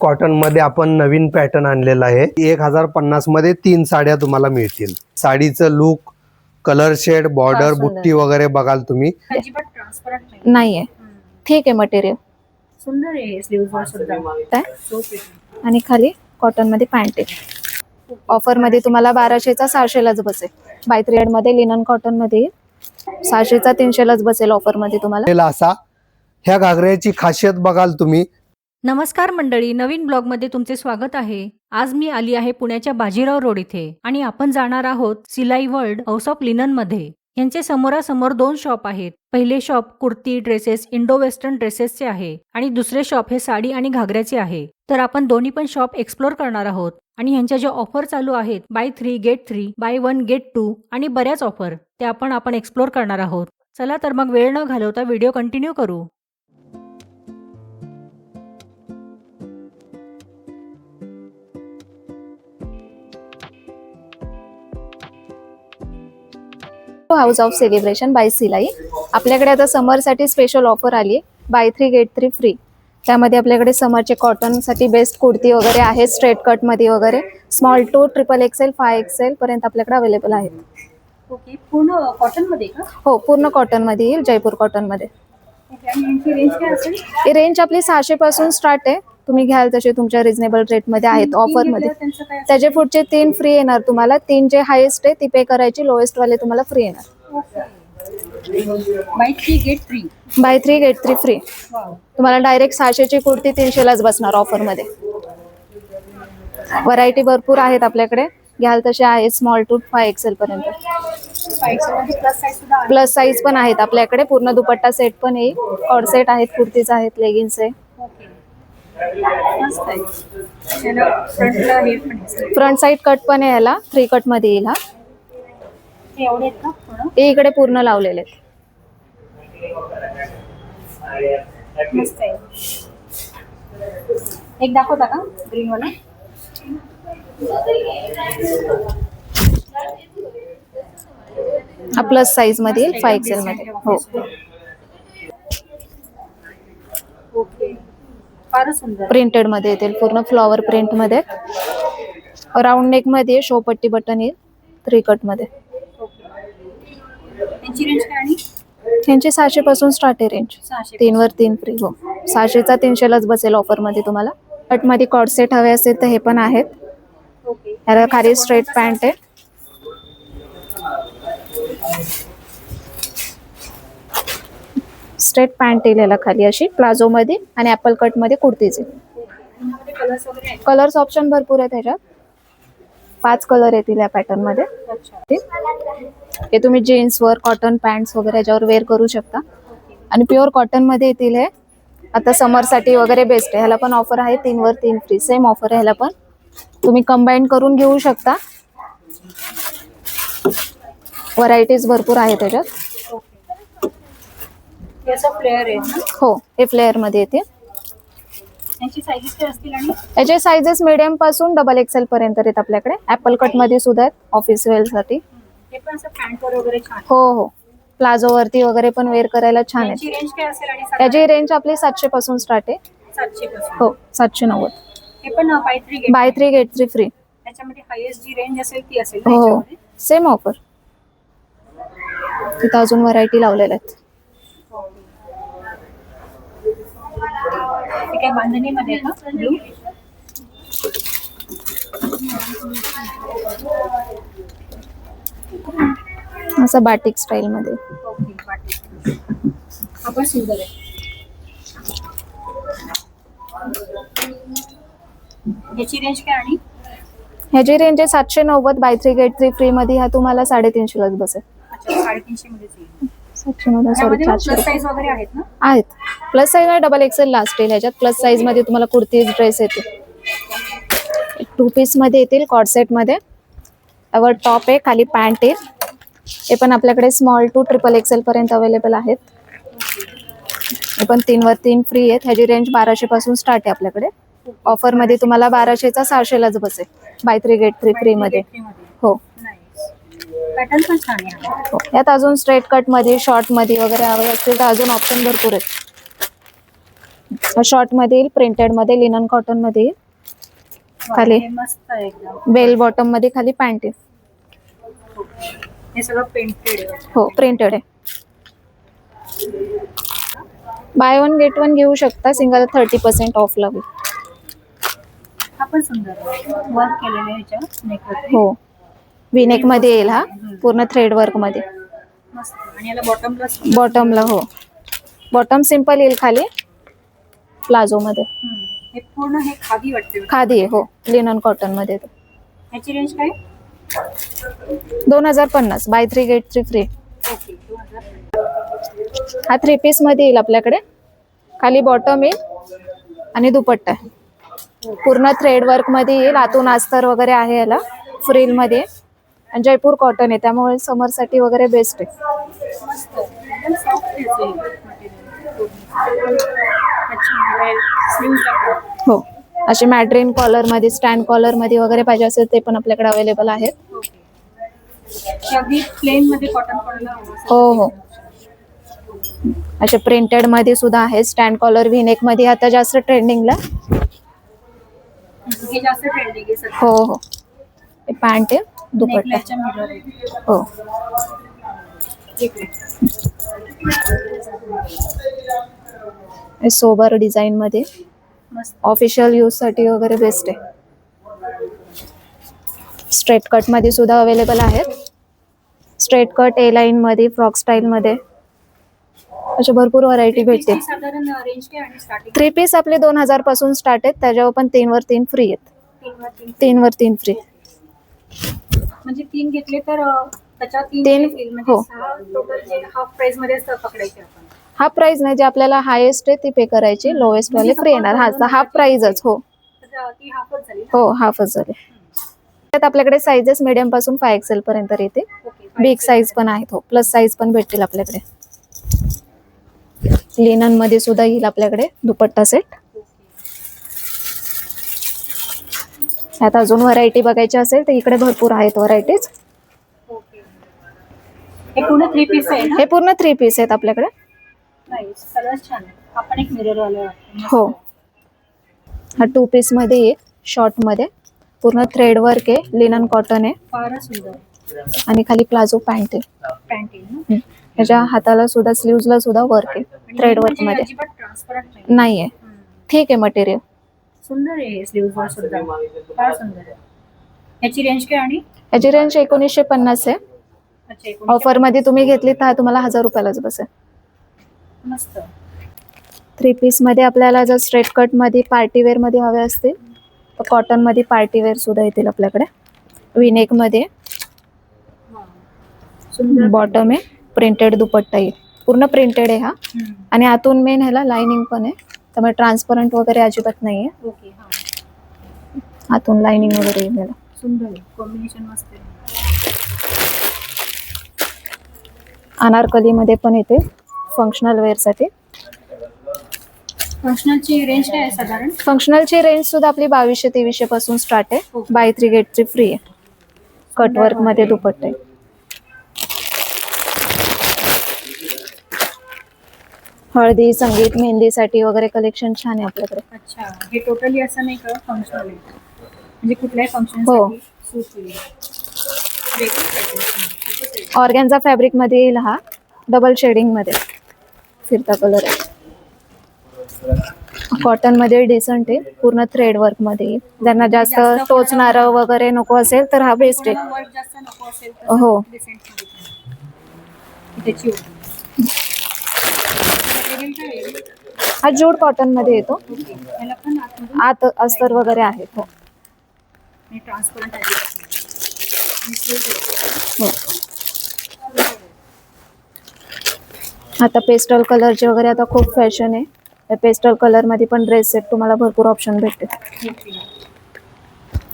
Cotton मध्ये आपण नवीन pattern आणलेला आहे. 1050 मध्ये 3 साड्या तुम्हाला मिळतील. साडीचं लुक, कलर शेड, बॉर्डर, बुट्टी वगैरे बघाल तुम्ही. अजिबात ट्रान्सपरंट नाहीये. ठीक आहे मटेरियल. सुंदर आहे. स्लीव्हजवर सुद्धा आणि खाली कॉटन मध्ये पॅन्ट आहे. ऑफर मध्ये तुम्हाला 1200चा 600लाच बसेल. बाय 3 मध्ये लिनन कॉटन मध्ये 600चा 300लाच बसेल ऑफर मध्ये तुम्हाला. असा ह्या घागऱ्याची खासियत बघाल तुम्ही. नमस्कार मंडळी, नवीन ब्लॉगमध्ये तुमचे स्वागत आहे. आज मी आली आहे पुण्याच्या बाजीराव रोड इथे आणि आपण जाणार आहोत सिलाई वर्ल्ड हाऊस ऑफ लिनन मध्ये. यांचे समोरासमोर 2 शॉप आहेत. पहिले shop kurti, dresses, Indo western ड्रेसेसचे आहे आणि दुसरे शॉप हे साडी आणि घागऱ्याचे आहे. तर आपण दोन्ही पण शॉप एक्सप्लोर करणार आहोत आणि ह्यांच्या ज्या ऑफर चालू आहेत, बाय 3 गेट 3, बाय 1 गेट 2 आणि बऱ्याच ऑफर, त्या आपण एक्सप्लोर करणार आहोत. चला तर मग वेळ न घालवता व्हिडिओ कंटिन्यू करू. House of celebration by Silai. आपल्याकडे आता समर साठी स्पेशल ऑफर आली आहे. Buy 3 get 3 free. त्यामध्ये आपल्याकडे समरचे कॉटन साठी बेस्ट कुर्ती वगैरे आहे. स्ट्रेट कट मध्ये वगैरे स्मॉल टू XXL 5XL पर्यंत आपल्याकडे अवेलेबल आहेत. ओके. पूर्ण कॉटन मध्ये का? हो, पूर्ण कॉटन मध्ये येईल. जयपूर कॉटन मध्ये. आणि यांची रेंज काय असेल? ही रेंज आपली 600 पासून स्टार्ट आहे. तुम्ही घ्याल तसे तुमच्या रिझनेबल रेट मध्ये आहेत ऑफर मध्ये. त्यांचं काय? त्याचे पुढचे 3 फ्री येणार तुम्हाला. 3 जे हायेस्ट आहे ती पे करायची, लोएस्ट वाले तुम्हाला फ्री येणार. Buy 3 get 3. Buy 3 get 3 free. Wow. तुम्हाला डायरेक्ट 600ची कुर्ती 300लाच बसणार ऑफर मध्ये. व्हरायटी भरपूर आहेत आपल्याकडे. घ्याल तसे आहेत स्मॉल टू 5XL पर्यंत. प्लस साइज सुद्धा आहे. प्लस साईज पण आहेत आपल्याकडे. पूर्ण दुपट्टा सेट पण येईल. कॉर्ड सेट आहेत, कुर्तीज आहेत, लेगिन्स आहे. ओके. मस्त आहे. त्याला फ्रंटला हे पण आहे. फ्रंट साइड कट पण आहे याला. 3 कट मध्ये येईल. हा, हे एवढे आहेत का पूर्ण? हे इकडे पूर्ण लावलेले आहेत. मस्त आहे. एक दाखवता का ग्रीन वाला? हा प्लस साईज मध्ये येईल, 5XL मध्ये. हो, ओके. फारच सुंदर. प्रिंटेड मध्ये येतील. पूर्ण फ्लॉवर प्रिंट मध्ये. राऊंड नेक मध्ये शोपट्टी बटन येईल. 3 कट मध्ये. यांची रेंज काय? आणि यांची 600 पासून स्टार्ट आहे रेंज. 600. 3 वर 3 फ्री. हो, 600चा 300लाच बसेल ऑफर मध्ये तुम्हाला. कट मध्ये कॉर्ड सेट हवे असेल तर हे पण आहेत. ओके. याला खाली स्ट्रेट पॅन्ट आहे. स्ट्रेट पॅन्ट येईल याला खाली अशी प्लाझो मध्ये आणि ऍपल कट मध्ये कुर्तीचे. यामध्ये कलर्स वगैरे आहेत? कलर्स ऑप्शन भरपूर आहे त्याच्यात. 5 कलर येतील या पॅटर्न मध्ये. अच्छा. हे तुम्ही जीन्स वर, कॉटन पॅन्ट्स वगैरे याच्यावर वेअर करू शकता. आणि प्युअर कॉटन मध्ये येतील हे. आता समर साठी वगैरे बेस्ट आहे. ह्याला पण ऑफर आहे 3 वर 3 फ्री. सेम ऑफर आहे ह्याला पण. तुम्ही कंबाईन करून घेऊ शकता. व्हरायटीज भरपूर आहे त्याच्यात. याचा फ्लेअर आहे ना? हो, हे फ्लेअर मध्ये येते. यांची साईजेस काय असतील? आणि याचे साइजेस मीडियम पासून XXL पर्यंत आहेत आपल्याकडे. ऍपल कट मध्ये सुद्धा आहेत ऑफिस वेअर साठी. हे पण असं पॅन्टवर वगैरे छान. हो हो, प्लाझो वरती वगैरे पण वेअर करायला छान आहे. यांची रेंज काय असेल? आणि याची रेंज आपली 700 पासून स्टार्ट आहे. 700 पासून. हो, 790. हे पण buy 3 get. Buy 3 get 3 free. त्याच्यामध्ये हायेस्ट जी रेंज असेल ती असेल ना हो, याच्यामध्ये? Same offer. तिथं अजून व्हरायटी लावलेल्या आहेत. हे काय बांधणीमध्ये आहे का? ब्लू. असं बाटिक स्टाईल मध्ये. ओके. पाटी. हा पण सुंदर आहे. याची रेंज काय? आणि ह्याची रेंज आहे 790. बाय 3 गेट 3 फ्री मध्ये. हा तुम्हाला 350लाच बसेल. अच्छा, 350 मध्येच येईल. 790 सॉरी, यामध्ये 400 प्लस साईज वगैरे आहेत ना? आहेत. प्लस साईज आहे XXL लास्ट येईल ह्याच्यात. प्लस साईज मध्ये तुम्हाला कुर्तीज, ड्रेस येतील. 2 पीस मध्ये येतील कॉर्ड सेट मध्ये. यावर टॉप आहे, खाली पॅन्ट येईल. हे पण आपल्याकडे स्मॉल टू XXL पर्यंत अवेलेबल आहेत. हे पण 3 वर 3 फ्री आहेत. ह्याची रेंज 1200 पासून स्टार्ट आहे आपल्याकडे. ऑफर मध्ये तुम्हाला 1200चा 600लाच बसेल. बाय 3 गेट 3 फ्री मध्ये. हो पॅटर्न पण छान आहे. हो, यात अजून स्ट्रेट कट मध्ये, शॉर्ट मध्ये वगैरे हवे असतील तर अजून ऑप्शन भरपूर आहेत. शॉर्ट मध्ये येईल, प्रिंटेड मध्ये, लिनन कॉटन मध्ये येईल. खाली हे मस्त आहे एकदम. बेल बॉटम मध्ये खाली पॅन्ट येईल. हे सगळं पेंटेड आहे. हो प्रिंटेड आहे. बाय वन गेट वन घेऊ शकता, सिंगल 30% ऑफ लागेल. हा पण सुंदर आहे. वर्क केलेलं आहे ह्याच्यावर नेकवरती. हो विनेक मध्ये येईल हा, पूर्ण थ्रेड वर्क मध्ये. मस्त. आणि याला बॉटमला बॉटमला हो, बॉटम सिंपल येईल खाली प्लाझो मध्ये. हे पूर्ण हे खादी वाटते. खादी आहे हो, लिनन कॉटन मध्ये. ह्याची रेंज काय? 2050, बाय 3 गेट 3 फ्री. ओके 2000. हा 3 पीस मध्ये येईल आपल्याकडे. खाली बॉटम येईल आणि दुपट्टा आहे. पूर्ण थ्रेड वर्क मध्ये येईल, आतून अस्तर वगैरे आहे याला, फ्रिल मध्ये. आणि जयपूर कॉटन आहे, त्यामुळे समर साठी वगैरे बेस्ट आहे. मस्त. एकदम सॉफ्ट आहे मटेरियल. अच्छा. स्लीव्ज टाकतात. हो असे मॅट्रिन कॉलर मध्ये, स्टँड कॉलर मध्ये वगैरे पाहिजे असेल ते पण आपल्याकडे अवेलेबल आहेत. ओके. हे अगदी प्लेन मध्ये कॉटन पडला हवं असेल. हो हो, असे प्रिंटेड मध्ये सुद्धा आहे. स्टँड कॉलर व्हीनेक मध्ये आता जास्त ट्रेंडिंगला. हे जास्त ट्रेंडिंग आहे सध्या. हो हो, हे पॅन्ट आहे, दुपट्टा. नेकलाईनच्या मिरर आहे. हो इकडे. हे सोबर डिझाईन मध्ये, मस्त. ऑफिशियल यूज साठी वगैरे बेस्ट आहे. स्ट्रेट कट मध्ये सुद्धा अवेलेबल आहेत. स्ट्रेट कट, ए लाईन मध्ये, फ्रॉक स्टाईल मध्ये, अशा भरपूर व्हरायटी भेटतील. ची साधारण रेंज काय आणि स्टार्टिंग 3 पीस आपले 2000 पासून स्टार्ट आहेत, त्याच्यावर पण 3 वर 3 फ्री आहेत. 3 वर 3. 3 वर 3 फ्री. म्हणजे 3 घेतले तर त्याच्या 3 तीन, येतील. म्हणजे हो. 6 टोटल जे हाफ प्राइस मध्ये असतं पकडायचे आपण. हाफ प्राइस नाही, जे आपल्याला हायेस्ट आहे ती पे करायची, लोएस्ट वाले फ्री येणार. हा हाफ प्राइसच. हो तर ती हाफच झाली. हो, हाफच झाले. त्यात आपल्याकडे साईजेस मीडियम पासून 5XL पर्यंत येते. ओके. बिग साईज पण आहेत. हो, प्लस साईज पण भेटतील आपल्याकडे. लिनन मध्ये सुद्धा येईल आपल्याकडे दुपट्टा सेट. त्यात अजून व्हरायटी बघायची असेल तर इकडे भरपूर आहेत व्हरायटीज. ओके. हे पूर्ण 3 पीस आहे ना? हे पूर्ण 3 पीस आहेत आपल्याकडे. नाईस. कलर छान आहे. आपण एक मिरर वाला वाटतं. हो, हा 2 पीस मध्ये येईल, शॉर्ट मध्ये. पूर्ण थ्रेड वर्क आहे, लिनन कॉटन आहे फारच सुंदर. आणि खाली प्लाझो पॅन्ट आहे. पॅन्ट आहे ना? त्याच्या हाताला सुद्धा, स्लीव्हजला सुद्धा वर्क आहे, थ्रेड वर्क मध्ये. अजिबात ट्रान्सपरंट नाही. नाहीये. ठीक आहे मटेरियल. सुंदर आहे स्लीव्ज वर सुद्धा. फार सुंदर आहे. याची रेंज काय आणि? याची रेंज 1950 आहे. अच्छा. 19. ऑफर मध्ये तुम्ही घेतली तर तुम्हाला 1000 रुपयालाच बसेल. मस्त. 3 पीस मध्ये आपल्याला जर स्ट्रेट कट मध्ये, पार्टी वेअर मध्ये हवे असतील तर कॉटन मध्ये पार्टी वेअर सुद्धा येतील आपल्याकडे. विनेक मध्ये वाव. सुंदर. बॉटम आहे, प्रिंटेड दुपट्टा येईल. पूर्ण प्रिंटेड आहे हा. आणि आतून मेन ह्याला लाइनिंग पण आहे, त्यामुळे ट्रान्सपरंट वगैरे अजिबात नाहीये. ओके. हा. आतून लाइनिंग वगैरे येईल ह्याला. सुंदर आहे. कॉम्बिनेशन मस्त आहे. अनारकली मध्ये पण येते फंक्शनल वेअर साठी. फंक्शनलची रेंज काय आहे साधारण? फंक्शनलची रेंज सुद्धा आपली 2200-2300 पासून स्टार्ट आहे. बाय 3 गेट 3 फ्री आहे. कट वर्क मध्ये दुपट्टा आहे. हळदी, संगीत, मेहंदीसाठी वगैरे कलेक्शन छान आहे आपल्याकडे. अच्छा. हे टोटली असं नाही का फंक्शनल आहे? म्हणजे कुठल्याही फंक्शन हो. सूट होईल. वेगळं काहीतरी. ऑर्गॅन्झा फॅब्रिक मध्ये येईल हा, डबल शेडिंग मध्ये, फिरता कलर आहे. कॉटन मध्ये डिसेंट आहे, पूर्ण थ्रेड वर्क मध्ये येईल. ज्यांना जास्त टोचणारं वगैरे नको असेल तर हा बेस्ट आहे. वर्क जास्त नको असेल तर हो. डिसेंट त्याची होती. मटेरियल काय आहे? हा जूट कॉटन मध्ये येतो. याला पण आतमधून आत अस्तर वगैरे आहेत. हो आणि ट्रान्सपरंट आहे. हो. आता पेस्टल कलरचे वगैरे आता खूप फॅशन आहे. पेस्टल कलर मध्ये पण ड्रेस सेट तुम्हाला भरपूर ऑप्शन भेटतील.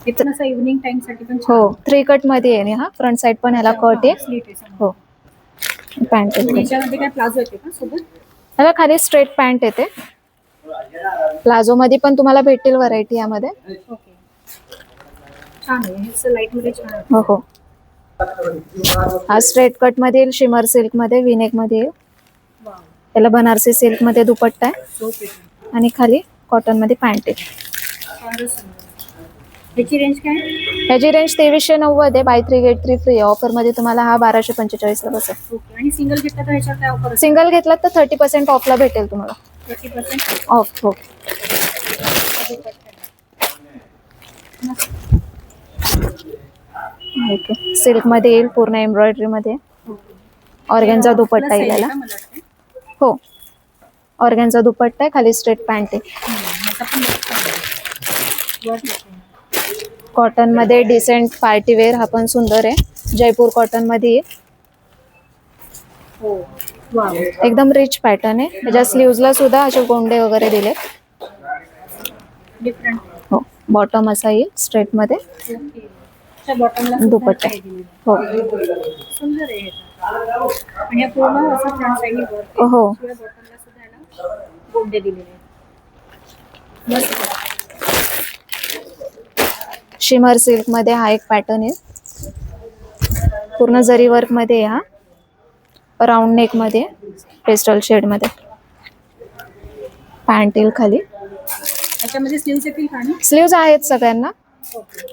हे पण असं इव्हनिंग टाइम साठी पण हो, 3 कट मध्ये आहे हा. फ्रंट साइड पण ह्याला कट आहे. स्लीट आहे समोर. हो, पॅन्ट आहे. याच्यामध्ये काय प्लाझो येते का सोबत? ह्याला खाली स्ट्रेट पॅन्ट येते. प्लाझो मध्ये पण तुम्हाला भेटतील व्हरायटी यामध्ये. ओके. छान आहे. हे लाईट मध्ये छान आहे. हो हो, हा स्ट्रेट कट मध्ये येईल, शिमर सिल्क मध्ये, विनेक मध्ये येईल. वाव. त्याला बनारसी सिल्क मध्ये दुपट्टा आहे. So pretty. आणि खाली कॉटन मध्ये पॅन्ट आहे. फारच सुंदर. याची रेंज काय? ह्याची रेंज 2390 आहे. Buy 3 get 3 free. ऑफर मध्ये तुम्हाला हा 1245 ला बसेल. ओके. आणि सिंगल घेतला तर ह्याच्यावर काय ऑफर असेल? सिंगल घेतलात तर 30% ऑफला भेटेल तुम्हाला. 30% ऑफ हो. सिल्क मध्ये येईल, पूर्ण एम्ब्रॉयडरी मध्ये. ऑर्गेन्झा दुपट्टा येईल याला. मला वाटतं. हो, ऑर्गेन्झा दुपट्टा आहे, खाली स्ट्रेट पॅन्ट आहे. ह्याचा पण look छान आहे. वर look आहे. कॉटन मध्ये डिसेंट पार्टी वेअर, हा पण सुंदर आहे. जयपूर कॉटन मध्ये आहे. हो. वाव. एकदम रिच पॅटर्न आहे. त्याच्या स्लीव्हजला सुद्धा असे गोंडे वगैरे दिले. डिफरंट. हो, बॉटम असा येईल स्ट्रेट मध्ये. ओके. च्या बॉटमला दुपट्टा. हो सुंदर आहे हे. आणि या पूर्ण असं फ्रंट साइडनी वर्क आहे. हो. शिवाय बॉटमला सुद्धा याला गोंडे दिलेले आहेत. मस्त आहे. शिमर सिल्क मध्ये हा एक पॅटर्न आहे. पूर्ण जरी वर्क मध्ये आहे. हा राऊंड नेक मध्ये, पेस्टल शेड मध्ये. पॅन्ट येईल खाली. याच्यामध्ये स्लीव्स येतील का? ना स्लीव्ज आहेत सगळ्यांना. ओके.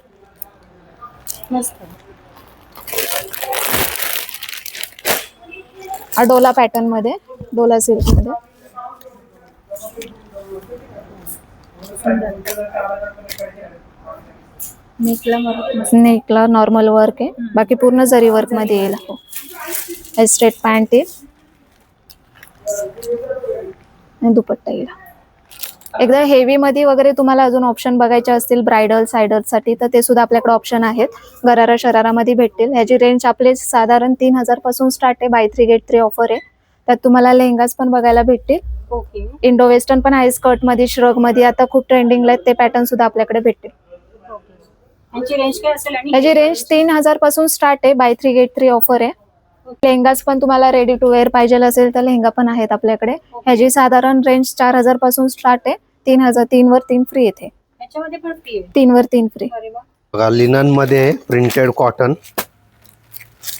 मस्त. हा डोला पॅटर्न मध्ये, डोला सिल्क मध्ये. नेकला नॉर्मल वर्क आहे, बाकी पूर्ण जरी वर्क मध्ये येईल. हो, स्ट्रेट पॅन्ट येईल आणि दुपट्टा येईल. एकदा हेवी मध्ये वगैरे तुम्हाला अजून ऑप्शन बघायचे असतील ब्रायडल सायडल साठी, तर ते सुद्धा आपल्याकडे ऑप्शन आहेत. गरारा शरारा मध्ये भेटतील. ह्याची रेंज आपले साधारण 3000 पासून स्टार्ट आहे. बाय 3 गेट 3 ऑफर आहे. त्यात तुम्हाला लेहंगाच पण बघायला भेटतील. ओके. इंडो वेस्टर्न पण आहे, स्कर्ट मध्ये, श्रग मध्ये आता खूप ट्रेंडिंगला आहेत ते पॅटर्न सुद्धा आपल्याकडे भेटतील. ओके. याची रेंज काय असेल? आणि ह्याची रेंज 3000 पासून स्टार्ट आहे. बाय 3 गेट 3 ऑफर आहे. लेहंगाच पण तुम्हाला रेडी टू वेअर पाहिजे असेल तर लेहंगा पण आहेत आपल्याकडे. ह्याची साधारण रेंज 4000 पासून स्टार्ट आहे. 3000, 3 वर 3 फ्री येते. याच्यामध्ये पण फ्री आहे. 3 वर 3 फ्री. अरे वा. बघा, लिनन मध्ये प्रिंटेड कॉटन.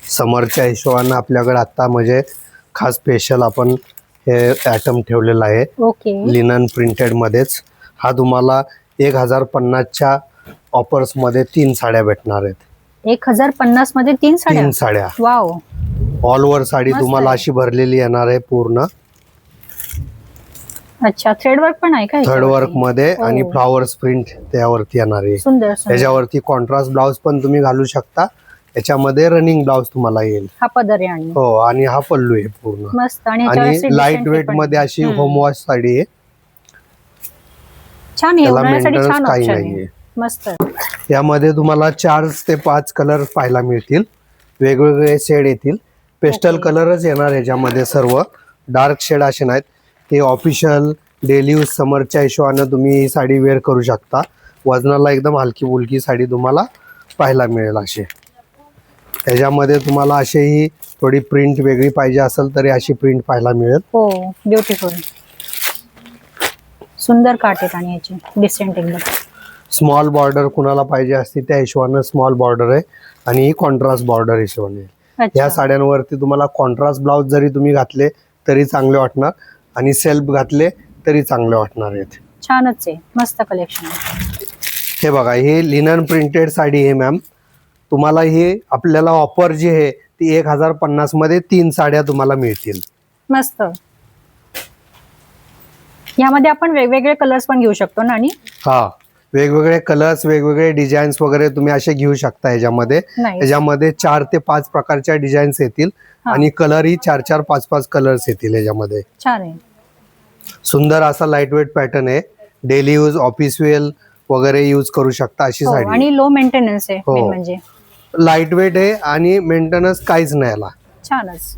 समरच्या हिशोबाने आपल्याकडे आता म्हणजे खास स्पेशल आपण हे आयटम ठेवलेला आहे. ओके. लिनन प्रिंटेड मध्येच. हा तुम्हाला 1050च्या ऑफर्स मध्ये 3 साड्या भेटणार आहेत. 1050 मध्ये 3 साड्या. 3 साड्या. वाव. ऑल ओव्हर साडी मस्त तुम्हाला आहे. अशी भरलेली येणार आहे पूर्ण. अच्छा, थ्रेड वर्क पण आहे का थर्ड ह्याच्यावरती? वर्क मध्ये हो. आणि फ्लॉवर्स प्रिंट त्यावरती येणार आहे. सुंदर सुंदर. त्याच्यावरती कॉन्ट्रास्ट ब्लाउज पण तुम्ही घालू शकता. याच्यामध्ये रनिंग ब्लाउज तुम्हाला येईल. हा पदर आहे आणि हो, आणि हा पल्लू आहे पूर्ण. मस्त. आणि ह्याच्यावर आणि असे लाईट decent वेट पण मध्ये आहे. अशी हम्म. होम वॉश साडी आहे. छान आहे. त्याला उन्हाळ्यासाठी छान मेंटेनन्स काही ऑप्शन नाहीये. आहे. मस्त. यामध्ये तुम्हाला 4 ते 5 कलर पाहायला मिळतील. वेगवेगळे शेड येतील. Pastel Okay. कलरच येणार याच्यामध्ये सर्व. डार्क शेड असे नाहीत. ते ऑफिशियल डेली यूज समरच्या हिशोबाने तुम्ही ही साडी वेअर करू शकता. वजनाला एकदम हलकी फुलकी साडी तुम्हाला पाहायला मिळेल अशी. त्याच्यामध्ये तुम्हाला अशीही थोडी प्रिंट वेगळी पाहिजे असेल तरी अशी प्रिंट पाहायला मिळेल. हो, ब्युटिफुल. सुंदर काट आहेत आणि याची डिसेंट एकदम. स्मॉल बॉर्डर कुणाला पाहिजे असते त्या हिशोबाने स्मॉल बॉर्डर आहे आणि ही कॉन्ट्रास्ट बॉर्डर हिशोबाने. अच्छा. या साड्यांवरती तुम्हाला कॉन्ट्रास्ट ब्लाउज जरी तुम्ही घातले तरी चांगले वाटणार आणि सेल्फ घातले तरी चांगले वाटणार आहेत. छानच आहे. मस्त कलेक्शन. हे बघा, हे लिनन प्रिंटेड साडी आहे मॅम. तुम्हाला ही आपल्याला ऑफर जी आहे ती 1050 मध्ये 3 साड्या तुम्हाला मिळतील. मस्त. यामध्ये आपण वेगवेगळे कलर्स पण घेऊ शकतो ना? आणि हा, वेगवेगळे कलर्स, वेगवेगळे डिझाईन्स वगैरे तुम्ही असे घेऊ शकता याच्यामध्ये. नाही. याच्यामध्ये 4 ते 5 प्रकारच्या डिझाईन्स येतील हा. आणि कलरही 4-4, 5-5 कलर्स येतील याच्यामध्ये. छान आहे. सुंदर असा लाईट वेट पॅटर्न आहे. डेली यूज, ऑफिस वेअर वगैरे यूज करू शकता अशी हो, साडी. आणि लो मेंटेनन्स आहे हो. main म्हणजे. लाईट वेट आहे आणि मेंटेनन्स काहीच नाही याला. छानच.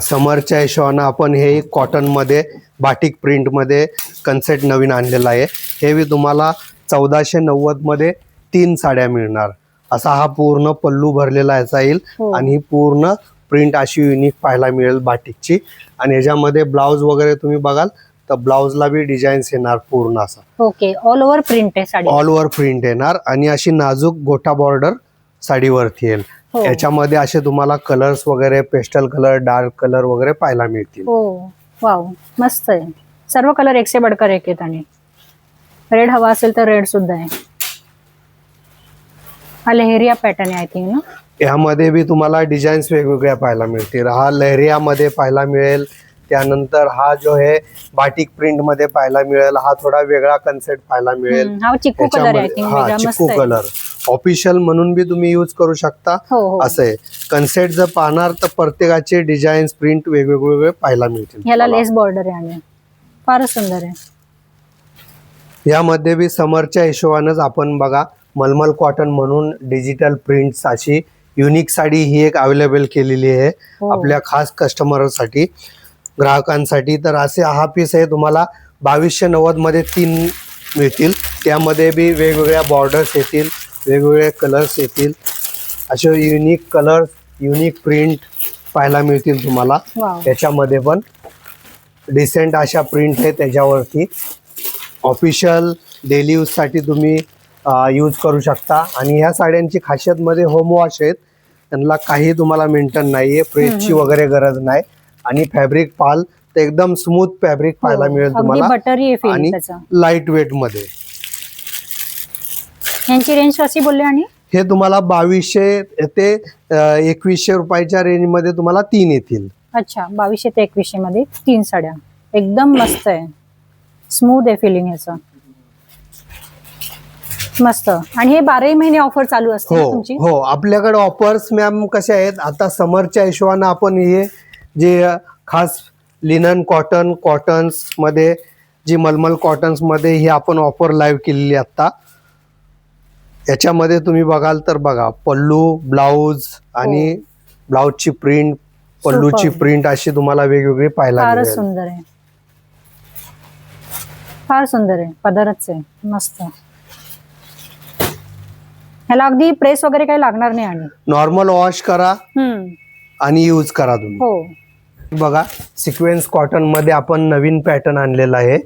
समरच्या हिशोबानं आपण हे कॉटन मध्ये बाटिक प्रिंट मध्ये कन्सेप्ट नवीन आणलेला आहे. हे बी तुम्हाला 1490 मध्ये 3 साड्या मिळणार. असा हा पूर्ण पल्लू भरलेला याचा येईल हो. आणि ही पूर्ण प्रिंट अशी युनिक पाहायला मिळेल बाटिकची. आणि याच्यामध्ये ब्लाउज वगैरे तुम्ही बघाल तर ब्लाउजला बी डिझाईन्स येणार पूर्ण असा. ओके. ऑल ओव्हर प्रिंट आहे साडी. ऑल ओव्हर प्रिंट येणार आणि अशी नाजूक गोटा बॉर्डर साडीवरती येईल. हो. याच्यामध्ये असे तुम्हाला कलर्स वगैरे पेस्टल कलर, डार्क कलर वगैरे पाहायला मिळतील. हो. वाव, मस्त आहे. सर्व कलर एक से बढ़कर एक आहेत आणि रेड हवा असेल तर रेड सुद्धा आहे. हा लेहरिया पॅटर्न आहे आय थिंक ना. यामध्ये बी तुम्हाला डिझाईन्स वेगवेगळ्या पाहायला मिळतील. हा लहरियामध्ये पाहायला मिळेल. त्यानंतर हा जो आहे बाटिक प्रिंट मध्ये पाहायला मिळेल. हा थोडा वेगळा कन्सेप्ट पाहायला मिळेल. हा चिकू कलर आहे आय थिंक. हा चिकू कलर ऑफिशियल म्हणून बी तुम्ही यूज करू शकता. असं आहे. कन्सेप्ट जर पाहणार तर प्रत्येकाचे डिझाईन्स प्रिंट वेगवेगळे पाहायला मिळतील. ह्याला लेस बॉर्डर आहे आणि फारच सुंदर आहे. यामध्ये बी समरच्या हिशोबानंच आपण बघा मलमल कॉटन म्हणून डिजिटल प्रिंट्स अशी युनिक साडी ही एक अवेलेबल केलेली आहे आपल्या खास कस्टमरसाठी, ग्राहकांसाठी. तर असे हा पीस आहे तुम्हाला 2290 मध्ये 3 मिळतील. त्यामध्ये बी वेगवेगळ्या बॉर्डर्स येतील, वेगवेगळे कलर्स येतील. असे युनिक कलर्स, युनिक प्रिंट पाहायला मिळतील तुम्हाला. त्याच्यामध्ये पण डिसेंट अशा प्रिंट आहे त्याच्यावरती. ऑफिशियल डेली यूजसाठी तुम्ही यूज करू शकता. आणि ह्या साड्यांची खासियत मध्ये होम वॉश आहेत. त्यांना काही तुम्हाला मेंटेन नाहीये, प्रेसची वगैरे गरज नाही. आणि फॅब्रिक पाल तर एकदम स्मूथ फॅब्रिक पाहायला मिळेल तुम्हाला आणि लाईट वेट मध्ये. यांची रेंज कशी बोलले आणि हे तुम्हाला 2200 ते 2100 रुपयाच्या रेंज मध्ये तुम्हाला 3 येतील. अच्छा 2200 ते 2100 मध्ये 3 साड्या. एकदम मस्त आहे, स्मूथ आहे फिलिंग ह्याचं, मस्त. आणि हे 12 महिने ऑफर चालू असते तुमची? हो, आपल्याकडे ऑफर्स मॅम कशा आहेत आता समरच्या हिशोबाने आपण हे जे खास लिनन कॉटन्स मध्ये जी मलमल कॉटन्स मध्ये ही आपण ऑफर लाईव्ह केलेली आता. याच्यामध्ये तुम्ही बघाल तर बघा पल्लू, ब्लाउज आणि ब्लाउजची प्रिंट, पल्लूची प्रिंट अशी तुम्हाला वेगवेगळी पाहायला मिळेल. फारच सुंदर आहे, फार सुंदर आहे. पदरच आहे मस्त. ह्याला अगदी प्रेस वगैरे काही लागणार नाही आणि नॉर्मल वॉश करा आणि यूज करा तुम्ही. हो बघा सिक्वेन्स कॉटन मध्ये आपण नवीन पॅटर्न आणलेला आहे.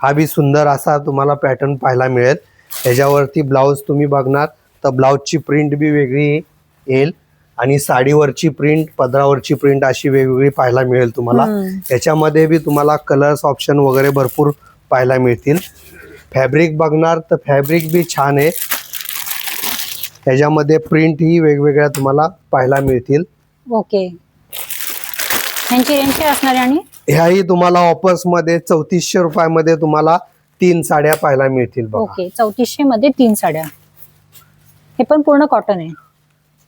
हा बी सुंदर असा तुम्हाला पॅटर्न पाहायला मिळेल. याच्यावरती ब्लाउज तुम्ही बघणार तर ब्लाउजची प्रिंट बी वेगळी येईल आणि साडीवरची प्रिंट, पदरावरची प्रिंट अशी वेगवेगळी पाहायला मिळेल तुम्हाला. याच्यामध्ये बी तुम्हाला कलर्स ऑप्शन वगैरे भरपूर पाहायला मिळतील. फॅब्रिक बघणार तर फॅब्रिक बी छान आहे. याच्यामध्ये प्रिंट ही वेगवेगळ्या तुम्हाला पाहायला मिळतील. ओके. यांची रेंज काय असणार आहे? आणि ह्याही तुम्हाला ऑफर्स मध्ये 3400 रुपयामध्ये तुम्हाला 3 साड्या पाहायला मिळतील. ओके 3400 मध्ये 3 साड्या. हे पण पूर्ण कॉटन आहे,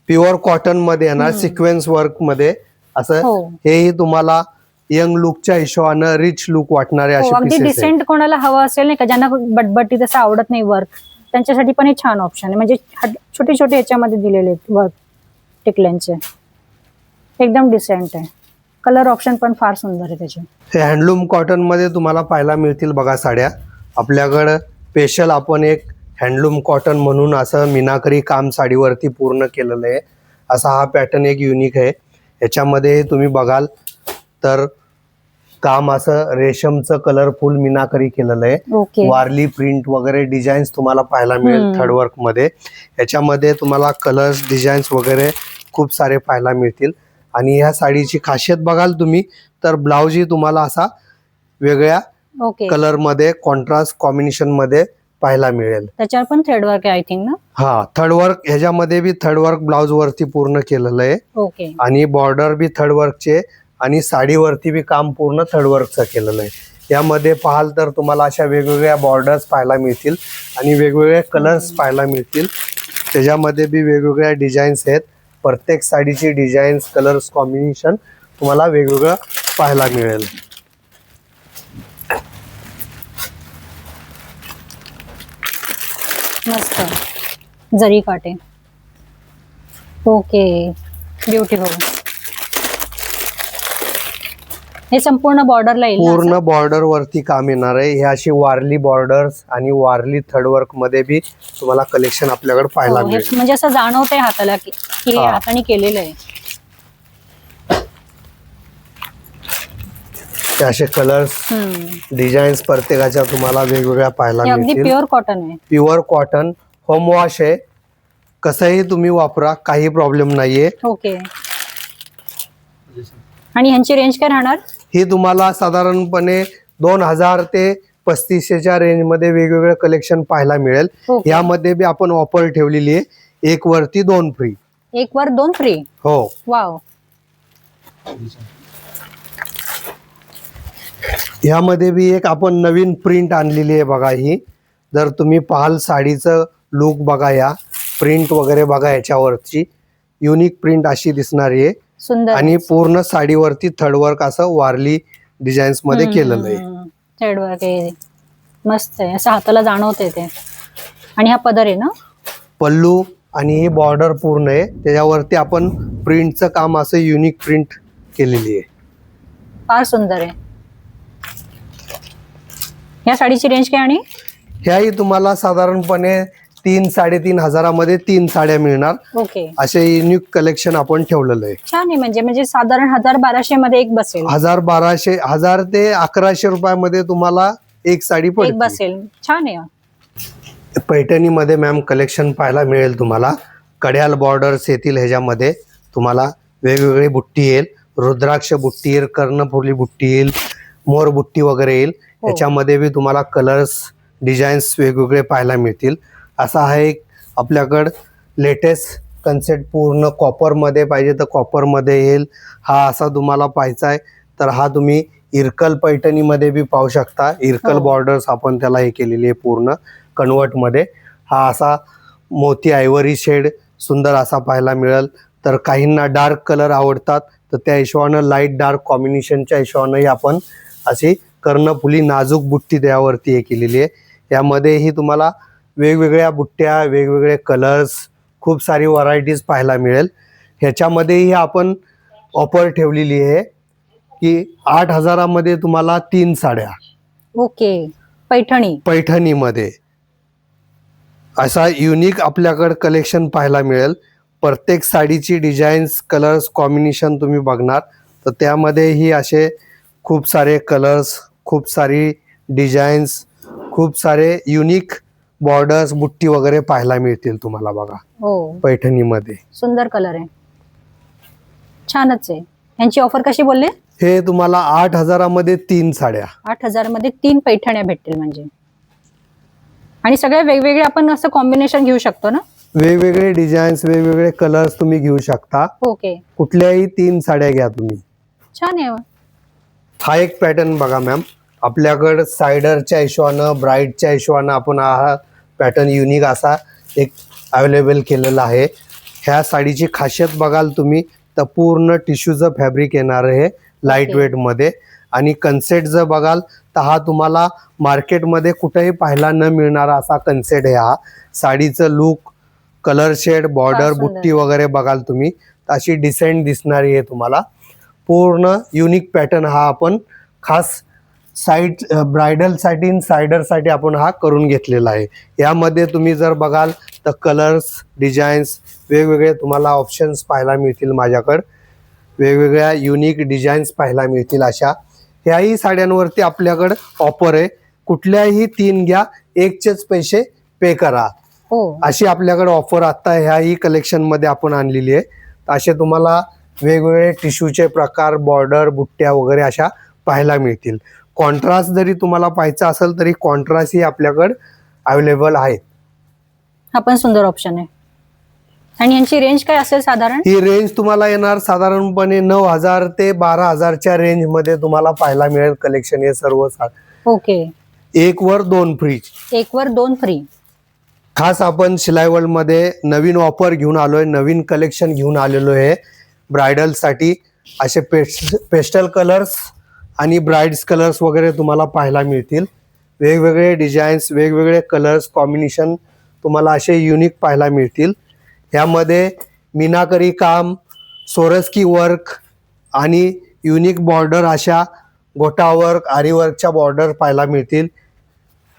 प्युअर कॉटन मध्ये येणार, सिक्वेन्स वर्क मध्ये असं. हेही तुम्हाला यंग लुकच्या हिशोबानं रिच लुक वाटणारे असे अगदी डिसेंट कोणाला हवं असेल नाही का, ज्यांना बटबटी तसं आवडत नाही वर्क, त्यांच्यासाठी पण हे छान ऑप्शन आहे. म्हणजे छोटे छोटे याच्यामध्ये दिलेले आहेत वर्क टिकल्यांचे, एकदम डिसेंट आहे. कलर ऑप्शन पण फार सुंदर आहे त्याचे. हे हँडलूम कॉटन मध्ये तुम्हाला पाहायला मिळतील बघा साड्या. आपल्याकडं स्पेशल आपण एक हँडलूम कॉटन म्हणून असं मीनाकरी काम साडीवरती पूर्ण केलेलं आहे. असा हा पॅटर्न एक युनिक आहे. याच्यामध्ये तुम्ही बघाल तर काम असं रेशमचं कलरफुल मीनाकरी केलेलं आहे. वारली प्रिंट वगैरे डिझाईन्स तुम्हाला पाहायला मिळेल थर्ड वर्क मध्ये. याच्यामध्ये तुम्हाला कलर्स, डिझाईन्स वगैरे खूप सारे पाहायला मिळतील. आणि ह्या साडीची खासियत बघाल तुम्ही तर ब्लाउज ही तुम्हाला असा वेगळ्या कलर मध्ये कॉन्ट्रास्ट कॉम्बिनेशन मध्ये पाहायला मिळेल. त्याच्यावर पण थ्रेड वर्क आहे आय थिंक ना? हा थर्ड वर्क. ह्याच्यामध्ये बी थर्ड वर्क ब्लाउज वरती पूर्ण केलेलं आहे. ओके. आणि बॉर्डर बी थर्ड वर्कचे आणि साडीवरती बी काम पूर्ण थर्ड वर्कचं केलेलं आहे. यामध्ये पाहाल तर तुम्हाला अशा वेगवेगळ्या बॉर्डर्स पाहायला मिळतील आणि वेगवेगळे कलर्स पाहायला मिळतील. त्याच्यामध्ये बी वेगवेगळ्या डिझाईन्स आहेत. प्रत्येक साडीची डिझाईन्स, कलर्स कॉम्बिनेशन तुम्हाला वेगवेगळं पाहायला मिळेल. मस्त जरी काटे. Okay beautiful. हे संपूर्ण बॉर्डरला येईल, पूर्ण बॉर्डर वरती काम येणार आहे. हे अशी वारली बॉर्डर्स आणि वारली थर्ड वर्क मध्ये बी तुम्हाला कलेक्शन आपल्याकडे पाहायला मिळेल. म्हणजे असं जाणवतंय हाताला की हे हाताने केलेलं आहे. असे कलर्स, डिझाईन्स प्रत्येकाच्या तुम्हाला वेगवेगळ्या पाहायला मिळतील. प्युअर कॉटन आहे, प्युअर कॉटन, होम वॉश आहे. कसंही तुम्ही वापरा, काही प्रॉब्लेम नाहीये. ओके. आणि ह्यांची रेंज काय राहणार? ही तुम्हाला साधारणपणे 2000 ते 3500च्या रेंजमध्ये वेगवेगळे कलेक्शन पाहायला मिळेल. ओके. यामध्ये बी आपण ऑफर ठेवलेली आहे, 1 वरती 2 फ्री. 1 वर 2 फ्री. हो. वाव. यामध्ये बी एक आपण नवीन प्रिंट आणलेली आहे बघा. ही जर तुम्ही पाहाल साडीचं लुक बघा, या प्रिंट वगैरे बघा, याच्यावरची युनिक प्रिंट अशी दिसणारी आहे. सुंदर. आणि पूर्ण साडीवरती थ्रेडवर्क असं वारली डिझाईन्स मध्ये केलेलं आहे. थ्रेडवर्क आहे, मस्त आहे, असं हाताला जाणवतंय ते. आणि हा पदर आहे ना, पल्लू आणि ही बॉर्डर पूर्ण आहे, त्याच्यावरती आपण प्रिंटचं काम असं युनिक प्रिंट केलेली आहे. फार सुंदर आहे. या साडीची रेंज काय? आणि ह्याही तुम्हाला साधारणपणे 3-3.5 हजारामध्ये 3 साड्या मिळणार. ओके. असे युनिक कलेक्शन आपण ठेवलेलं आहे. छान आहे. म्हणजे साधारण 1200 मध्ये एक बसेल. 1000 ते 1100 रुपयामध्ये तुम्हाला एक साडी एक पडते. बसेल. छान आहे. पैठणीमध्ये मॅम कलेक्शन पाहायला मिळेल तुम्हाला. कड्याल बॉर्डर्स येतील, ह्याच्यामध्ये तुम्हाला वेगवेगळी बुट्टी येईल, रुद्राक्ष बुट्टी येईल, कर्णफुली बुट्टी येईल, मोर बुट्टी वगैरे येईल. याच्यामध्ये बी तुम्हाला कलर्स डिझाईन्स वेगवेगळे पाहायला मिळतील. असा हा एक आपल्याकडं लेटेस्ट कन्सेप्ट, पूर्ण कॉपरमध्ये पाहिजे तर कॉपरमध्ये येईल. हा असा तुम्हाला पाहायचा आहे तर हा तुम्ही इरकल पैठणीमध्ये बी पाहू शकता. इरकल बॉर्डर्स आपण त्याला हे केलेली आहे पूर्ण कन्वर्टमध्ये. हा असा मोती आयव्हरी शेड सुंदर असा पाहायला मिळेल. तर काहींना डार्क कलर आवडतात तर त्या हिशोबानं लाईट डार्क कॉम्बिनेशनच्या हिशोबानंही आपण अशी कर्णफुली नाजूक बुट्टी त्यावरती हे केलेली आहे. यामध्येही तुम्हाला वेगवेगळ्या बुट्ट्या, वेगवेगळे कलर्स, खूप सारी व्हरायटीज पाहायला मिळेल. ह्याच्यामध्येही आपण ऑफर ठेवलेली आहे की 8 हजारामध्ये तुम्हाला 3 साड्या. ओके. पैठणीमध्ये असा युनिक आपल्याकडे कलेक्शन पाहायला मिळेल. प्रत्येक साडीची डिझाईन्स, कलर्स कॉम्बिनेशन तुम्ही बघणार तर त्यामध्येही असे खूप सारे कलर्स, खूप सारी डिझाईन्स, खूप सारे युनिक बॉर्डर्स, बुट्टी वगैरे पाहायला मिळतील तुम्हाला बघा. हो. पैठणीमध्ये सुंदर कलर आहे, छानच आहे. यांची ऑफर कशी बोलले? हे तुम्हाला 8 हजारामध्ये 3 साड्या. 8,000 मध्ये 3 पैठण्या भेटतील म्हणजे. आणि सगळ्या वेगवेगळे आपण असं कॉम्बिनेशन घेऊ शकतो ना? वेगवेगळे डिझाईन्स, वेगवेगळे कलर्स तुम्ही घेऊ शकता. ओके. कुठल्याही 3 साड्या घ्या तुम्ही. छान आहे. हा एक पॅटर्न बघा मॅम, आपल्याकडं सायडरच्या हिशोबानं, ब्राईडच्या हिशोबानं आपण हा पॅटर्न युनिक असा एक अवेलेबल केलेला आहे. ह्या साडीची खासियत बघाल तुम्ही तर पूर्ण टिश्यूचं फॅब्रिक येणार आहे लाईट वेटमध्ये. आणि कन्सेप्ट जर बघाल तर हा तुम्हाला मार्केटमध्ये कुठेही पाहायला न मिळणारा असा कन्सेप्ट आहे. हा साडीचं लुक, कलर शेड, बॉर्डर, बुट्टी वगैरे बघाल तुम्ही तर अशी डिसेंट दिसणारी आहे तुम्हाला. पूर्ण युनिक पॅटर्न हा आपण खास साईड ब्रायडलसाठी, सायडरसाठी आपण हा करून घेतलेला आहे. यामध्ये तुम्ही जर बघाल तर कलर्स, डिझाईन्स वेगवेगळे तुम्हाला ऑप्शन्स पाहायला मिळतील. माझ्याकडं वेगवेगळ्या युनिक डिझाईन्स पाहायला मिळतील. अशा ह्याही साड्यांवरती आपल्याकडं ऑफर आहे. कुठल्याही 3 घ्या, 1चेच पैसे पे करा, अशी आपल्याकडे ऑफर आता ह्याही कलेक्शनमध्ये आपण आणलेली आहे. असे तुम्हाला वेगवेगळे टिश्यूचे प्रकार, बॉर्डर, बुट्ट्या वगैरे अशा पाहायला मिळतील. कॉन्ट्रास्ट जरी तुम्हाला पाहायचा असेल तरी कॉन्ट्रास्ट ही आपल्याकडे अवेलेबल आहे. हा पण सुंदर ऑप्शन आहे. आणि यांची रेंज काय असेल साधारण? ही रेंज तुम्हाला येणार साधारणपणे 9,000 ते 12,000च्या रेंज मध्ये तुम्हाला पाहायला मिळेल कलेक्शन हे सर्व. ओके. 1 वर 2 फ्री. 1 वर 2 फ्री. खास आपण शिलाई वर्ल्ड मध्ये नवीन ऑफर घेऊन आलोय, नवीन कलेक्शन घेऊन आलेलो आहे ब्रायडलसाठी. असे पेस्टल कलर्स आणि ब्राइड्स कलर्स वगैरे तुम्हाला पाहायला मिळतील. वेगवेगळे डिझाईन्स, वेगवेगळे कलर्स कॉम्बिनेशन तुम्हाला असे युनिक पाहायला मिळतील. यामध्ये मीनाकरी काम, सोरस्की वर्क आणि युनिक बॉर्डर, अशा गोटा वर्क, आरी वर्कच्या बॉर्डर पाहायला मिळतील.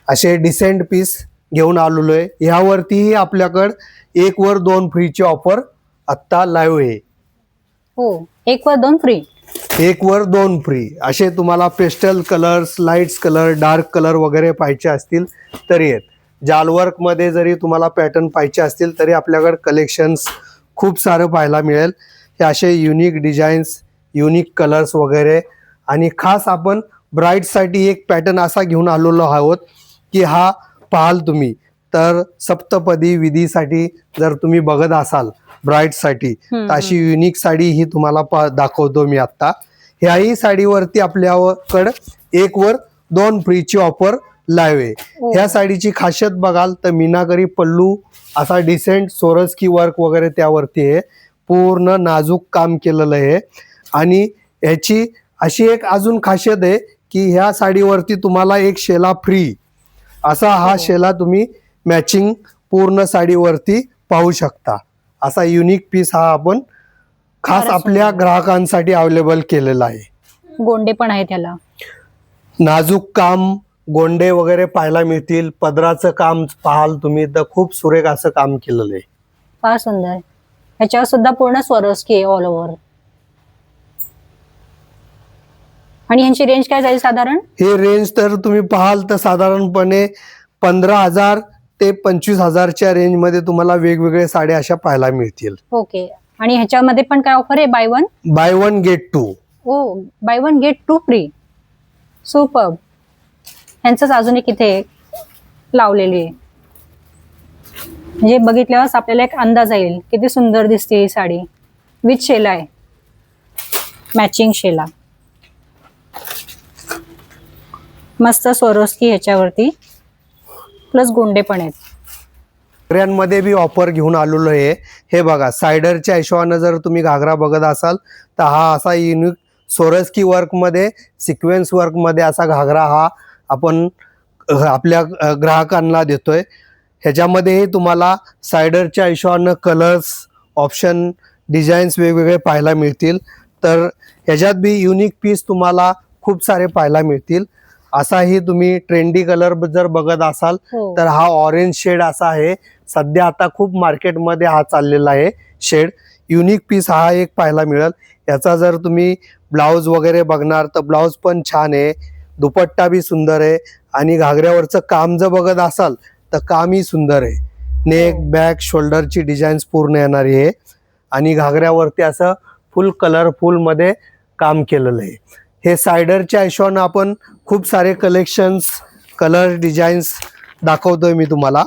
असे डिसेंट पीस घेऊन आलेलो आहे. ह्यावरतीही आपल्याकडं 1 वर 2 फ्रीची ऑफर आत्ता लाईव्ह आहे. हो. 1 वर 2 फ्री. 1 वर 2 फ्री. असे तुम्हाला pastel colours, lights colour, dark colour वगैरे पाहिजे असतील तरी आहेत. जालवर्कमध्ये जरी तुम्हाला पॅटर्न पाहिजे असतील तरी आपल्याकडे कलेक्शन्स खूप सारं पाहायला मिळेल. हे असे युनिक डिझाईन्स, युनिक कलर्स वगैरे. आणि खास आपण ब्राईडसाठी एक पॅटर्न असा घेऊन आलेलो आहोत की हा पाहाल तुम्ही तर सप्तपदी विधीसाठी जर तुम्ही बघत असाल ब्राईडसाठी तर अशी युनिक साडी ही तुम्हाला दाखवतो मी आता. ह्याही साडीवरती आपल्याकडं 1 वर 2 फ्रीची ऑफर लाईव्ह आहे. ह्या साडीची खासियत बघाल तर मीनाकरी पल्लू असा डिसेंट सोरस्की वर्क वगैरे त्यावरती आहे. पूर्ण नाजूक काम केलेलं आहे आणि ह्याची अशी एक अजून खासियत आहे की ह्या साडीवरती तुम्हाला एक शेला फ्री असा हा शेला तुम्ही मॅचिंग पूर्ण साडीवरती पाहू शकता. असा युनिक पीस हा आपण खास आपल्या ग्राहकांसाठी अवेलेबल केलेला आहे. गोंडे पण आहे त्याला. नाजूक काम गोंडे वगैरे पाहायला मिळतील. पदराचं काम पाहाल तुम्ही तर खूप सुरेख असं काम केलेलं आहे. फार सुंदर. ह्याच्यावर सुद्धा पूर्ण स्वरस्की आहे ऑल ओव्हर. आणि ह्यांची रेंज काय जाईल साधारण? हे रेंज तर तुम्ही पाहाल तर साधारणपणे 15,000 ते 25,000च्या रेंजमध्ये तुम्हाला वेगवेगळे साड्या अशा पाहायला मिळतील. ओके. आणि ह्याच्यामध्ये पण काय ऑफर आहे? Buy one get 2. Oh, buy one get 2 free. Super. ह्यांचंच अजून एक इथे लावलेली आहे. म्हणजे बघितल्यावर आपल्याला एक अंदाज येईल किती सुंदर दिसते ही साडी. विथ शेला आहे, मॅचिंग शेला. मस्त सोरोस्की ह्याच्यावरती प्लस गोंडे पण आहेत. घागऱ्यांमध्ये बी ऑफर घेऊन आलेलो आहे. हे बघा सायडरच्या हिशोबानं जर तुम्ही घागरा बघत असाल तर हा असा युनिक सोरस्की वर्कमध्ये सिक्वेन्स वर्कमध्ये असा घागरा हा आपण आपल्या ग्राहकांना देतोय. ह्याच्यामध्येही तुम्हाला सायडरच्या हिशोबानं कलर्स ऑप्शन डिझाईन्स वेगवेगळे पाहायला मिळतील. तर ह्याच्यात बी युनिक पीस तुम्हाला खूप सारे पाहायला मिळतील. असाही तुम्ही ट्रेंडी कलर जर बघत असाल तर हा ऑरेंज शेड असा आहे. सध्या आता खूप मार्केटमध्ये हा चाललेला आहे शेड. युनिक पीस हा एक पाहायला मिळेल. याचा जर तुम्ही ब्लाऊज वगैरे बघणार तर ब्लाऊज पण छान आहे. दुपट्टा बी सुंदर आहे आणि घागऱ्यावरचं काम जर बघत असाल तर कामही सुंदर आहे. नेक बॅक शोल्डरची डिझाईन्स पूर्ण येणारी आहे आणि घागऱ्यावरती असं फुल कलरफुल मध्ये काम केलेलं आहे. हे सायडरच्या हिशोबानं आपण खूप सारे कलेक्शन्स कलर डिझाईन्स दाखवतोय मी तुम्हाला.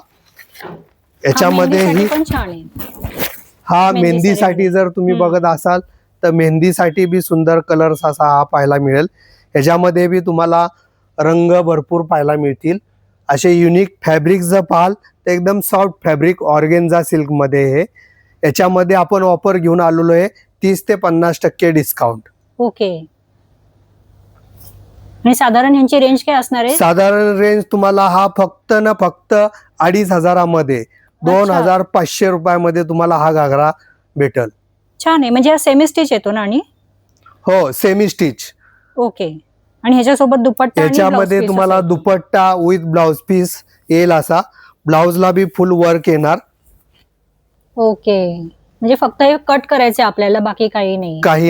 याच्यामध्ये ही हा मेहंदीसाठी जर तुम्ही बघत असाल तर मेहंदीसाठी बी सुंदर कलर्स असा हा पाहायला मिळेल. ह्याच्यामध्ये बी तुम्हाला रंग भरपूर पाहायला मिळतील. असे युनिक फॅब्रिक जर पाहाल तर एकदम सॉफ्ट फॅब्रिक ऑर्गेन्झा सिल्कमध्ये हे. याच्यामध्ये आपण ऑफर घेऊन आलेलो आहे 30 ते 50% डिस्काउंट. ओके. आणि साधारण यांची रेंज काय असणार आहे? साधारण रेंज तुम्हाला हा फक्त 2,500 मध्ये 2,500 रुपयामध्ये तुम्हाला हा घागरा भेटल. छान आहे. म्हणजे सेमी स्टिच येतो ना? आणि हो सेमी स्टिच. ओके. आणि ह्याच्यासोबत दुपट्टा याच्यामध्ये तुम्हाला दुपट्टा विथ ब्लाउज पीस येईल. असा ब्लाउजला बी फुल वर्क येणार. ओके. म्हणजे फक्त हे कट करायचे आपल्याला, बाकी काही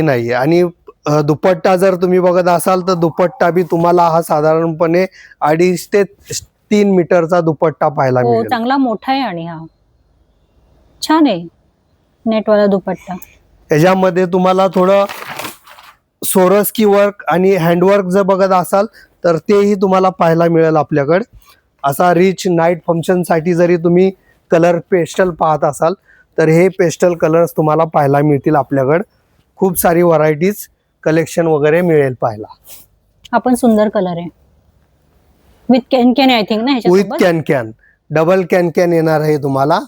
नाही. आणि दुपट्टा जर तुम्ही बघत असाल तर दुपट्टा बी तुम्हाला हा साधारणपणे 2.5 ते 3 मीटरचा दुपट्टा पाहायला मिळेल. चांगला मोठा आहे आणि हा छान आहे नेटवाला दुपट्टा. याच्यामध्ये तुम्हाला थोडं सोरस्की वर्क आणि हँडवर्क जर बघत असाल तर तेही तुम्हाला पाहायला मिळेल आपल्याकडे. असा रिच नाईट फंक्शनसाठी जरी तुम्ही कलर पेस्टल पाहत असाल तर हे पेस्टल कलर्स तुम्हाला पाहायला मिळतील आपल्याकडे. खूप सारी व्हरायटीज कलेक्शन वगैरे मिळेल पाहायला. आपण सुंदर कलर आहे विथ कॅन आय थिंक ना? विथ कॅन डबल कॅन येणार आहे तुम्हाला.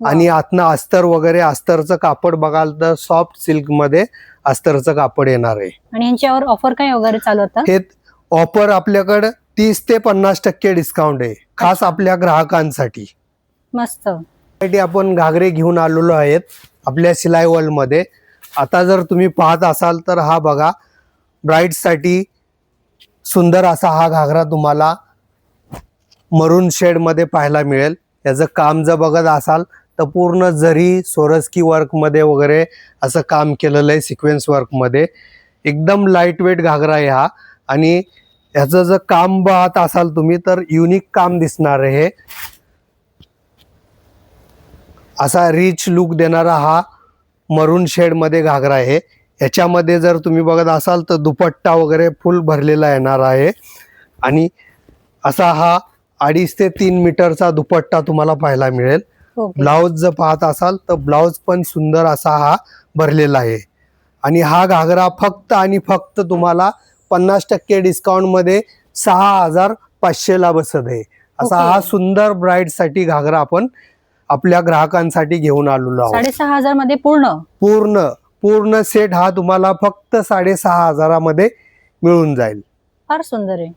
आणि आतनं अस्तर वगैरे अस्तरचं कापड बघाल तर सॉफ्ट सिल्क मध्ये अस्तरचं कापड येणार आहे. आणि यांच्यावर ऑफर काय वगैरे चालू होता? हे ऑफर आपल्याकडे 30 ते 50% डिस्काउंट आहे खास आपल्या ग्राहकांसाठी. मस्त. आपण घागरे घेऊन आलेलो आहेत आपल्या सिलाई वर्ल्ड मध्ये. आता जर तुम्ही पाहत असाल तर हा बघा ब्राईडसाठी सुंदर असा हा घागरा तुम्हाला मरून शेड मध्ये पाहायला मिळेल. याचं काम जर बघत असाल तर पूर्ण जरी सोरस्की वर्क मध्ये वगैरे असं काम केलेलं आहे सिक्वेन्स वर्क मध्ये. एकदम लाईट वेट घागरा आहे हा. आणि ह्याचं जर काम पाहत असाल तुम्ही तर युनिक काम दिसणार आहे. असा रिच लुक देणारा हा मरून शेड मध्ये घागरा आहे. याच्यामध्ये जर तुम्ही बघत असाल तर दुपट्टा वगैरे फुल भरलेला येणार आहे आणि असा हा 2.5 ते 3 मीटरचा दुपट्टा तुम्हाला पाहायला मिळेल. ओके. ब्लाऊज जर पाहत असाल तर ब्लाऊज पण सुंदर असा हा भरलेला आहे आणि हा घागरा फक्त आणि फक्त तुम्हाला 50% डिस्काउंट मध्ये 6,500 ला बसत आहे. असा ओके. हा सुंदर ब्राईड साठी घागरा आपण आपल्या ग्राहकांसाठी घेऊन आलेलो आहोत. 6,500 मध्ये पूर्ण. पूर्ण सेट हा तुम्हाला फक्त 6,500 मध्ये मिळून जाईल. फार सुंदर आहे.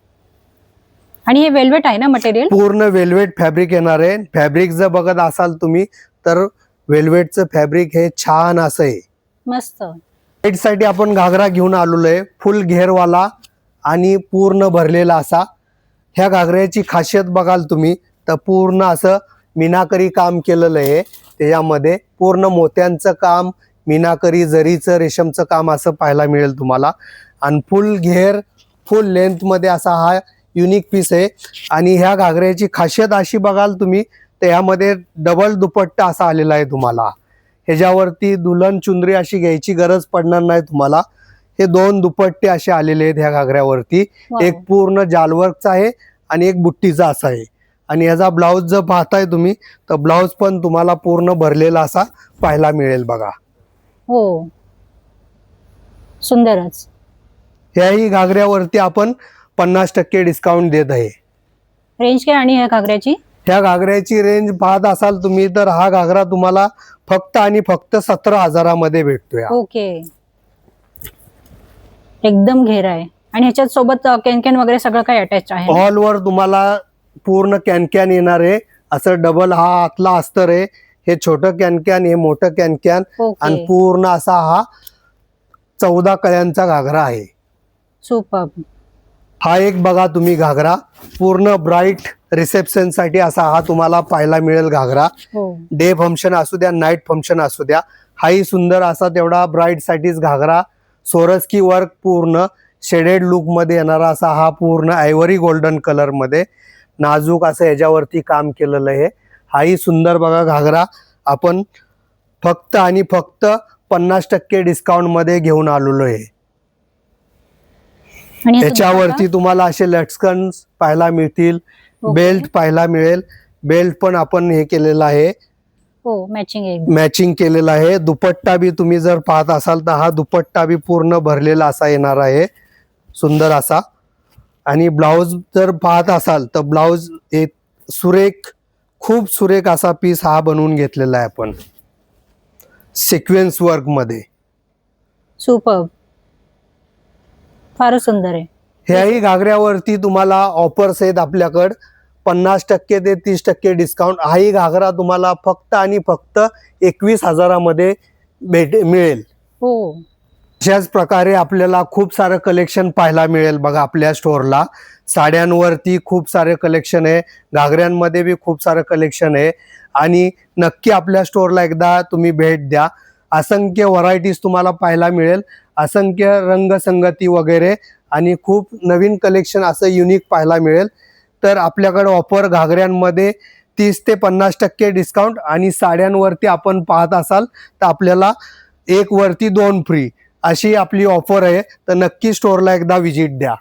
आणि हे वेल्वेट आहे ना मटेरियल? पूर्ण वेल्वेट फॅब्रिक येणार आहे. फॅब्रिक जर बघत असाल तुम्ही तर वेल्वेटचं फॅब्रिक हे छान असं आहे. मस्त. साईड साठी आपण घागरा घेऊन आलेलो आहे फुल घेरवाला आणि पूर्ण भरलेला असा. ह्या घागऱ्याची खासियत बघाल तुम्ही तर पूर्ण असं मीनाकरी काम केलेलं आहे. त्याच्यामध्ये पूर्ण मोत्यांचं काम, मीनाकरी, जरीचं, रेशमचं काम असं पाहायला मिळेल तुम्हाला. आणि फुल घेर, फुल लेंथ मध्ये असा हा युनिक पीस आहे. आणि ह्या घागऱ्याची खासियत अशी बघाल तुम्ही तर ह्यामध्ये डबल दुपट्टा असा आलेला आहे तुम्हाला. ह्याच्यावरती दुल्हन चुंदरी अशी घ्यायची गरज पडणार नाही तुम्हाला. हे 2 दुपट्टे असे आलेले आहेत ह्या घागऱ्यावरती. वाव. एक पूर्ण जालवर्कचा आहे आणि एक बुट्टीचा असा आहे. आणि ह्याचा ब्लाऊज जर पाहताय तुम्ही तर ब्लाऊज पण तुम्हाला पूर्ण भरलेला असा पाहायला मिळेल बघा. हो, सुंदरच. ह्याही घागऱ्यावरती आपण 50% डिस्काउंट देत आहे. रेंज काय आणि ह्या घागऱ्याची? ह्या घागऱ्याची रेंज पाहत असाल तुम्ही तर हा घागरा तुम्हाला फक्त आणि फक्त 17,000 मध्ये भेटतोय. ओके. एकदम घेरा आहे आणि ह्याच्यात सोबत कॅन वगैरे सगळं काही अटॅच आहे. ऑल वर तुम्हाला पूर्ण कॅन येणार आहे. असं डबल हा आतला अस्तर आहे. हे छोटं कॅन, हे मोठं कॅन ओके. आणि पूर्ण असा हा 14 कळ्यांचा घागरा आहे. सुपर. हा एक बघा तुम्ही घागरा पूर्ण ब्राईट रिसेप्शन साठी असा हा तुम्हाला पाहायला मिळेल घागरा. हो. डे फंक्शन असू द्या, नाईट फंक्शन असू द्या, हाही सुंदर असा तेवढा ब्राईट साठीच घागरा. सोरस्की वर्क पूर्ण शेडेड लुक मध्ये येणारा असा हा पूर्ण आयव्हरी गोल्डन कलर मध्ये नाजूक असं याच्यावरती काम केलेलं आहे. हाही सुंदर बघा घागरा आपण फक्त आणि फक्त 50% डिस्काउंट मध्ये घेऊन आलेलो आहे. आणि ह्याचा याच्यावरती तुम्हाला असे लटकन्स पाहायला मिळतील, ओके. बेल्ट पाहायला मिळेल. बेल्ट पण आपण हे केलेलं आहे, हो, मॅचिंग आहे. मॅचिंग केलेला आहे. दुपट्टा बी तुम्ही जर पाहत असाल तर हा दुपट्टा बी पूर्ण भरलेला असा येणार आहे, सुंदर असा. आणि ब्लाऊज जर पाहत असाल तर ब्लाऊज एक सुरेख, खूप सुरेख असा पीस हा बनवून घेतलेला आहे आपण सिक्वेन्स वर्क मध्ये. सुपर. फारच सुंदर आहे. ह्याही घागऱ्यावरती तुम्हाला ऑफर्स आहेत आपल्याकडं 50% ते 30% डिस्काउंट. हाही घागरा तुम्हाला फक्त आणि फक्त 21,000 मध्ये मिळेल. हो. अशाच प्रकारे आपल्याला खूप सारं कलेक्शन पाहायला मिळेल बघा आपल्या स्टोअरला. साड्यांवरती खूप सारे कलेक्शन आहे, घागऱ्यांमध्ये बी खूप सारं कलेक्शन आहे. आणि नक्की आपल्या स्टोअरला एकदा तुम्ही भेट द्या. असंख्य व्हरायटीज तुम्हाला पाहायला मिळेल, असंख्य रंगसंगती वगैरे आणि खूप नवीन कलेक्शन असं युनिक पाहायला मिळेल. तर आपल्याकडे ऑफर घागऱ्यांमध्ये 30 ते 50% डिस्काउंट आणि साड्यांवरती आपण पाहत असाल तर आपल्याला 1 वरती 2 फ्री अशी आपली ऑफर आहे. तर नक्की स्टोअरला एकदा व्हिजिट द्या.